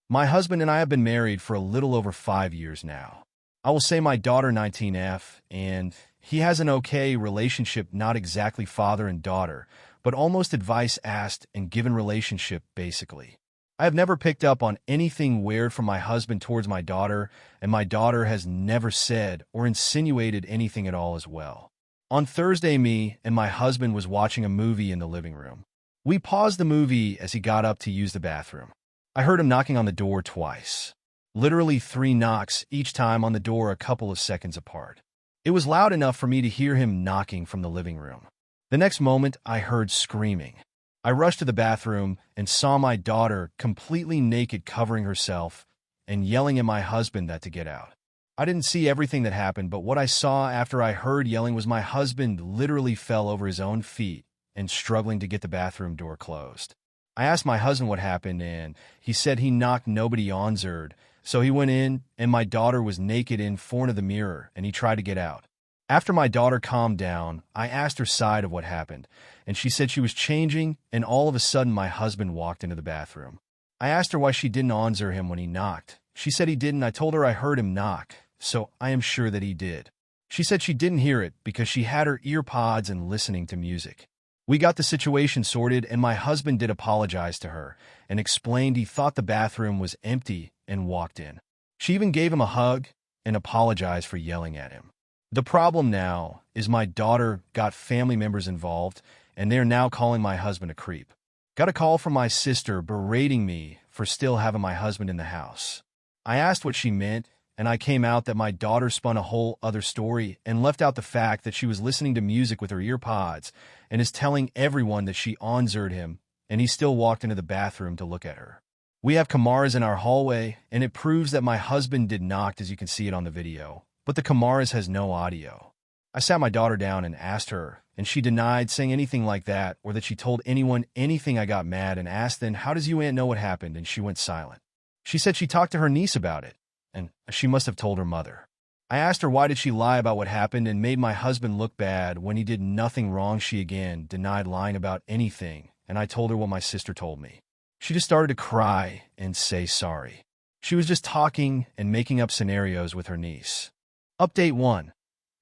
My husband and I have been married for a little over 5 years now. I will say my daughter 19F, and he has an okay relationship, not exactly father and daughter, but almost advice asked and given relationship, basically. I have never picked up on anything weird from my husband towards my daughter, and my daughter has never said or insinuated anything at all as well. On Thursday, me and my husband was watching a movie in the living room. We paused the movie as he got up to use the bathroom. I heard him knocking on the door twice. Literally 3 knocks, each time on the door a couple of seconds apart. It was loud enough for me to hear him knocking from the living room. The next moment, I heard screaming. I rushed to the bathroom and saw my daughter completely naked, covering herself and yelling at my husband to get out. I didn't see everything that happened, but what I saw after I heard yelling was my husband literally fell over his own feet and struggling to get the bathroom door closed. I asked my husband what happened, and he said he knocked, nobody answered, so he went in, and my daughter was naked in front of the mirror, and he tried to get out. After my daughter calmed down, I asked her side of what happened, and she said she was changing, and all of a sudden my husband walked into the bathroom. I asked her why she didn't answer him when he knocked. She said he didn't. I told her I heard him knock, so I am sure that he did. She said she didn't hear it because she had her ear pods and listening to music. We got the situation sorted, and my husband did apologize to her and explained he thought the bathroom was empty and walked in. She even gave him a hug and apologized for yelling at him. The problem now is my daughter got family members involved, and they're now calling my husband a creep. Got a call from my sister berating me for still having my husband in the house. I asked what she meant, and I came out that my daughter spun a whole other story and left out the fact that she was listening to music with her ear pods and is telling everyone that she answered him, and he still walked into the bathroom to look at her. We have cameras in our hallway, and it proves that my husband did knock, as you can see it on the video, but the cameras has no audio. I sat my daughter down and asked her, and she denied saying anything like that or that she told anyone anything. I got mad and asked, then how does you aunt know what happened? And she went silent. She said she talked to her niece about it, and she must have told her mother. I asked her why did she lie about what happened and made my husband look bad when he did nothing wrong. She again denied lying about anything, and I told her what my sister told me. She just started to cry and say sorry. She was just talking and making up scenarios with her niece. Update 1.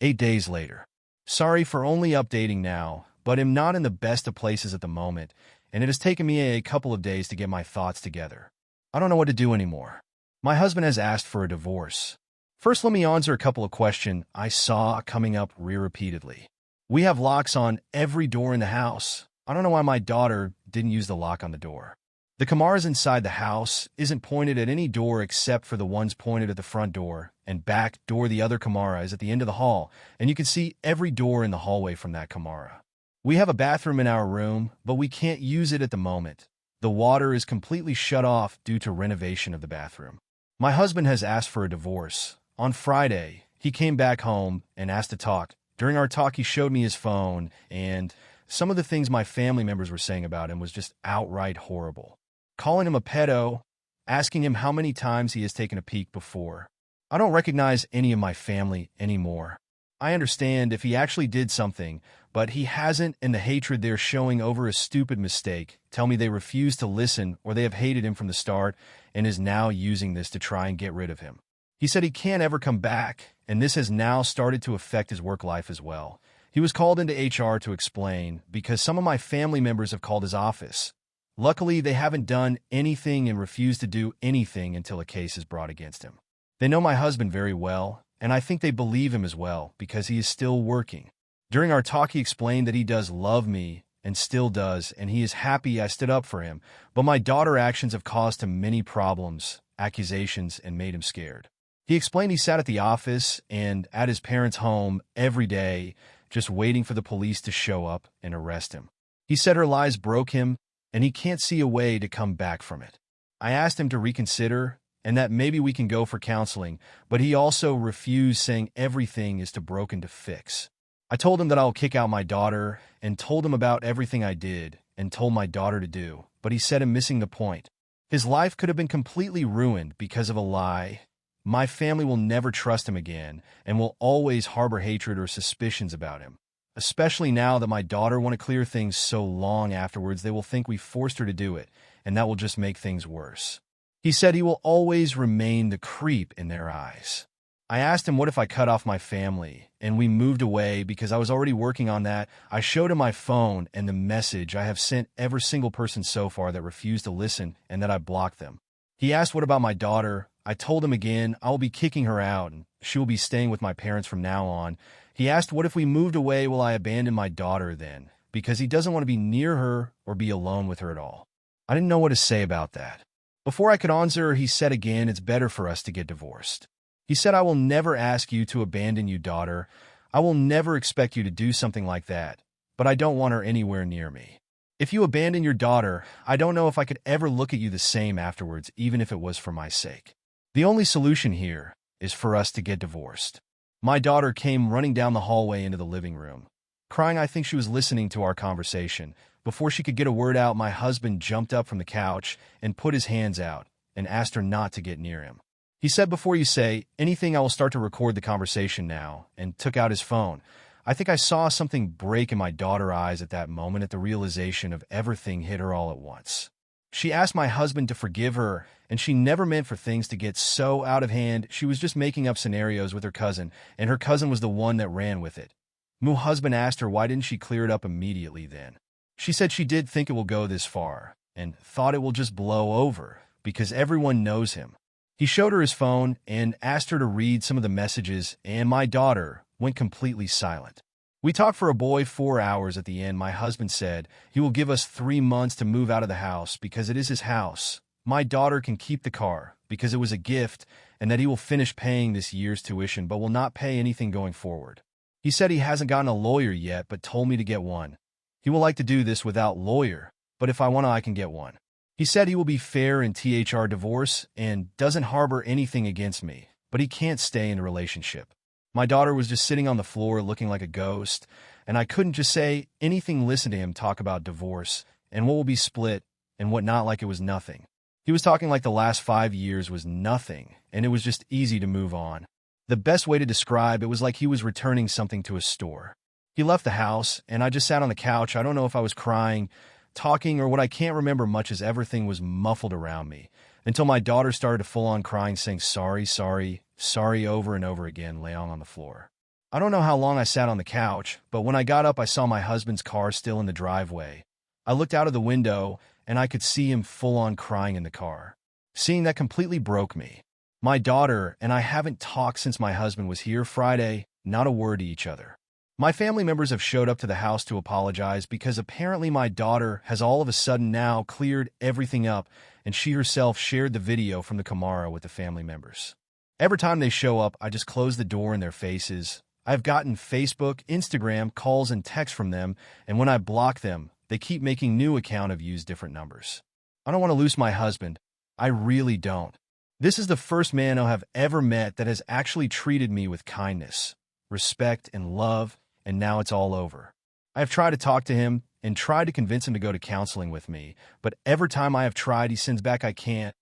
8 days later. Sorry for only updating now, but am not in the best of places at the moment, and it has taken me a couple of days to get my thoughts together. I don't know what to do anymore. My husband has asked for a divorce. First, let me answer a couple of questions I saw coming up repeatedly. We have locks on every door in the house. I don't know why my daughter didn't use the lock on the door. The cameras inside the house isn't pointed at any door except for the ones pointed at the front door and back door. The other camera is at the end of the hall, and you can see every door in the hallway from that camera. We have a bathroom in our room, but we can't use it at the moment. The water is completely shut off due to renovation of the bathroom. My husband has asked for a divorce. On Friday, he came back home and asked to talk. During our talk, he showed me his phone, and some of the things my family members were saying about him was just outright horrible. Calling him a pedo, asking him how many times he has taken a peek before. I don't recognize any of my family anymore. I understand if he actually did something, but he hasn't, and the hatred they're showing over a stupid mistake tell me they refuse to listen or they have hated him from the start and is now using this to try and get rid of him. He said he can't ever come back, and this has now started to affect his work life as well. He was called into HR to explain because some of my family members have called his office. Luckily, they haven't done anything and refused to do anything until a case is brought against him. They know my husband very well, and I think they believe him as well because he is still working. During our talk, he explained that he does love me and still does, and he is happy I stood up for him, but my daughter's actions have caused him many problems, accusations, and made him scared. He explained he sat at the office and at his parents' home every day, just waiting for the police to show up and arrest him. He said her lies broke him, and he can't see a way to come back from it. I asked him to reconsider and that maybe we can go for counseling, but he also refused, saying everything is too broken to fix. I told him that I'll kick out my daughter and told him about everything I did and told my daughter to do, but he said I'm missing the point. His life could have been completely ruined because of a lie. My family will never trust him again and will always harbor hatred or suspicions about him. Especially now that my daughter want to clear things so long afterwards, they will think we forced her to do it, and that will just make things worse. He said he will always remain the creep in their eyes. I asked him what if I cut off my family and we moved away because I was already working on that. I showed him my phone and the message I have sent every single person so far that refused to listen and that I blocked them. He asked what about my daughter. I told him again I will be kicking her out and she will be staying with my parents from now on. He asked what if we moved away, will I abandon my daughter then? Because he doesn't want to be near her or be alone with her at all. I didn't know what to say about that. Before I could answer, he said again, it's better for us to get divorced. He said, I will never ask you to abandon your daughter. I will never expect you to do something like that, but I don't want her anywhere near me. If you abandon your daughter, I don't know if I could ever look at you the same afterwards, even if it was for my sake. The only solution here is for us to get divorced. My daughter came running down the hallway into the living room, crying. I think she was listening to our conversation. Before she could get a word out, my husband jumped up from the couch and put his hands out and asked her not to get near him. He said, before you say anything, I will start to record the conversation now, and took out his phone. I think I saw something break in my daughter's eyes at that moment at the realization of everything hit her all at once. She asked my husband to forgive her, and she never meant for things to get so out of hand. She was just making up scenarios with her cousin, and her cousin was the one that ran with it. My husband asked her why didn't she clear it up immediately then. She said she did think it will go this far, and thought it will just blow over, because everyone knows him. He showed her his phone and asked her to read some of the messages, and my daughter went completely silent. We talked for a boy 4 hours. At the end, my husband said he will give us 3 months to move out of the house because it is his house. My daughter can keep the car because it was a gift, and that he will finish paying this year's tuition but will not pay anything going forward. He said he hasn't gotten a lawyer yet but told me to get one. He will like to do this without lawyer, but if I want to, I can get one. He said he will be fair in THR divorce and doesn't harbor anything against me, but he can't stay in a relationship. My daughter was just sitting on the floor looking like a ghost, and I couldn't just say anything. Listen to him talk about divorce and what will be split and what not, like it was nothing. He was talking like the last 5 years was nothing, and it was just easy to move on. The best way to describe it was like he was returning something to a store. He left the house, and I just sat on the couch. I don't know if I was crying, talking, or what. I can't remember much as everything was muffled around me, until my daughter started to full-on crying, saying sorry, sorry, sorry over and over again, laying on the floor. I don't know how long I sat on the couch, but when I got up, I saw my husband's car still in the driveway. I looked out of the window, and I could see him full-on crying in the car. Seeing that completely broke me. My daughter and I haven't talked since my husband was here Friday, not a word to each other. My family members have showed up to the house to apologize because apparently my daughter has all of a sudden now cleared everything up, and she herself shared the video from the Camaro with the family members. Every time they show up, I just close the door in their faces. I've gotten Facebook, Instagram, calls, and texts from them, and when I block them, they keep making new account of use different numbers. I don't want to lose my husband. I really don't. This is the first man I have ever met that has actually treated me with kindness, respect, and love, and now it's all over. I have tried to talk to him and tried to convince him to go to counseling with me, but every time I have tried, he sends back, I can't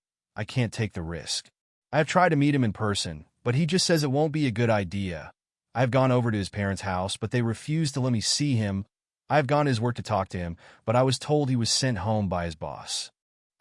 take the risk. I have tried to meet him in person, but he just says it won't be a good idea. I have gone over to his parents' house, but they refuse to let me see him. I have gone to his work to talk to him, but I was told he was sent home by his boss.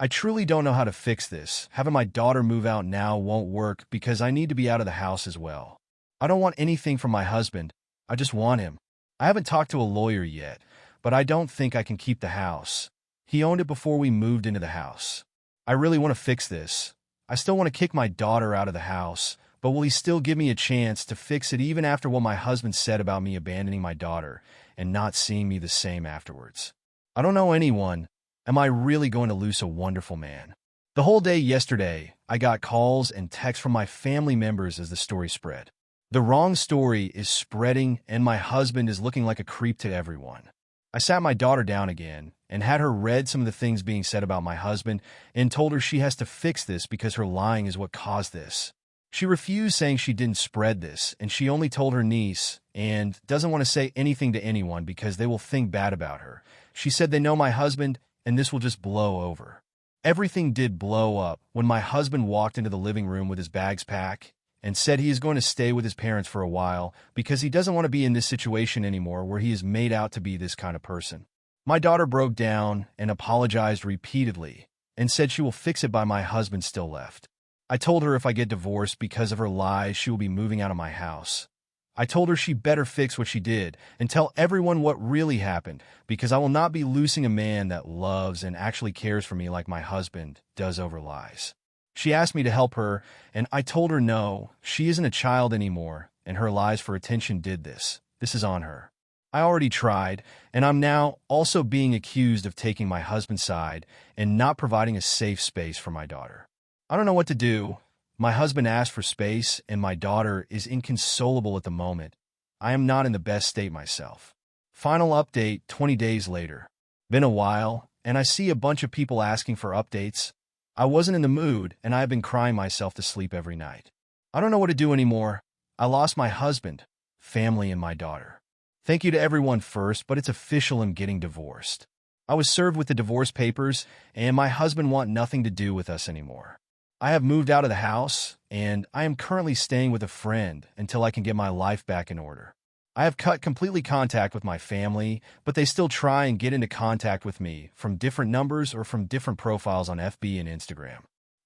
I truly don't know how to fix this. Having my daughter move out now won't work because I need to be out of the house as well. I don't want anything from my husband. I just want him. I haven't talked to a lawyer yet, but I don't think I can keep the house. He owned it before we moved into the house. I really want to fix this. I still want to kick my daughter out of the house, but will he still give me a chance to fix it even after what my husband said about me abandoning my daughter and not seeing me the same afterwards? I don't know anyone. Am I really going to lose a wonderful man? The whole day yesterday, I got calls and texts from my family members as the story spread. The wrong story is spreading, and my husband is looking like a creep to everyone. I sat my daughter down again and had her read some of the things being said about my husband and told her she has to fix this because her lying is what caused this. She refused, saying she didn't spread this, and she only told her niece and doesn't want to say anything to anyone because they will think bad about her. She said they know my husband and this will just blow over. Everything did blow up when my husband walked into the living room with his bags packed and said he is going to stay with his parents for a while because he doesn't want to be in this situation anymore where he is made out to be this kind of person. My daughter broke down and apologized repeatedly, and said she will fix it by my husband still left. I told her if I get divorced because of her lies, she will be moving out of my house. I told her she better fix what she did and tell everyone what really happened, because I will not be losing a man that loves and actually cares for me like my husband does over lies. She asked me to help her, and I told her no, she isn't a child anymore, and her lies for attention did this. This is on her. I already tried, and I'm now also being accused of taking my husband's side and not providing a safe space for my daughter. I don't know what to do. My husband asked for space, and my daughter is inconsolable at the moment. I am not in the best state myself. Final update 20 days later. Been a while, and I see a bunch of people asking for updates. I wasn't in the mood, and I have been crying myself to sleep every night. I don't know what to do anymore. I lost my husband, family, and my daughter. Thank you to everyone first, but it's official, I'm getting divorced. I was served with the divorce papers, and my husband want nothing to do with us anymore. I have moved out of the house, and I am currently staying with a friend until I can get my life back in order. I have cut completely contact with my family, but they still try and get into contact with me from different numbers or from different profiles on FB and Instagram.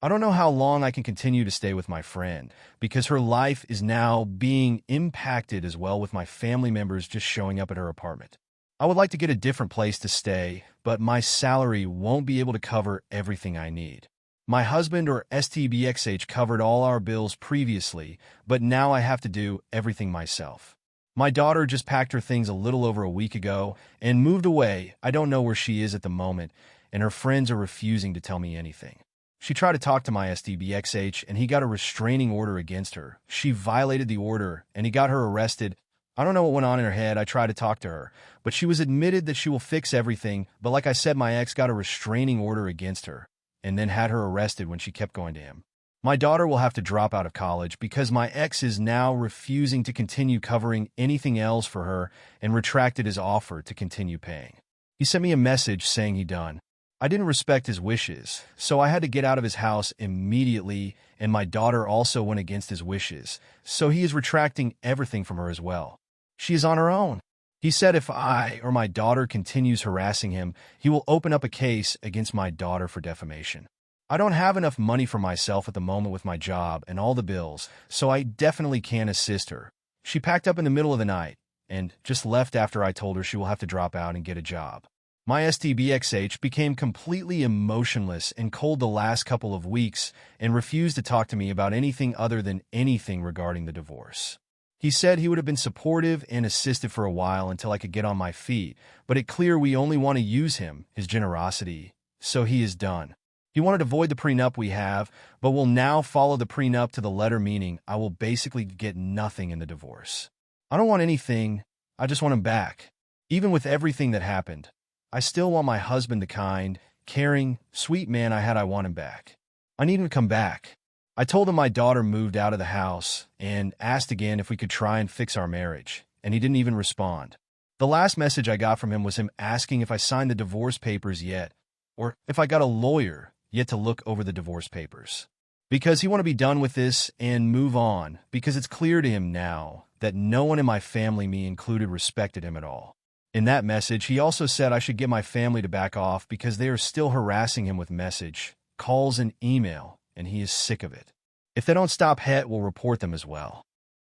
I don't know how long I can continue to stay with my friend, because her life is now being impacted as well, with my family members just showing up at her apartment. I would like to get a different place to stay, but my salary won't be able to cover everything I need. My husband or STBXH covered all our bills previously, but now I have to do everything myself. My daughter just packed her things a little over a week ago and moved away. I don't know where she is at the moment, and her friends are refusing to tell me anything. She tried to talk to my STBXH, and he got a restraining order against her. She violated the order, and he got her arrested. I don't know what went on in her head. I tried to talk to her, but she was admitted that she will fix everything. But like I said, my ex got a restraining order against her and then had her arrested when she kept going to him. My daughter will have to drop out of college because my ex is now refusing to continue covering anything else for her and retracted his offer to continue paying. He sent me a message saying he done. I didn't respect his wishes, so I had to get out of his house immediately, and my daughter also went against his wishes, so he is retracting everything from her as well. She is on her own. He said if I or my daughter continues harassing him, he will open up a case against my daughter for defamation. I don't have enough money for myself at the moment with my job and all the bills, so I definitely can't assist her. She packed up in the middle of the night and just left after I told her she will have to drop out and get a job. My STBXH became completely emotionless and cold the last couple of weeks and refused to talk to me about anything other than anything regarding the divorce. He said he would have been supportive and assisted for a while until I could get on my feet, but it clear we only want to use him, his generosity, so he is done. He wanted to avoid the prenup we have, but will now follow the prenup to the letter, meaning I will basically get nothing in the divorce. I don't want anything, I just want him back. Even with everything that happened, I still want my husband, the kind, caring, sweet man I want him back. I need him to come back. I told him my daughter moved out of the house and asked again if we could try and fix our marriage, and he didn't even respond. The last message I got from him was him asking if I signed the divorce papers yet, or if I got a lawyer yet to look over the divorce papers. Because he want to be done with this and move on, because it's clear to him now that no one in my family, me included, respected him at all. In that message, he also said I should get my family to back off because they are still harassing him with message, calls, and email, and he is sick of it. If they don't stop, Het will report them as well.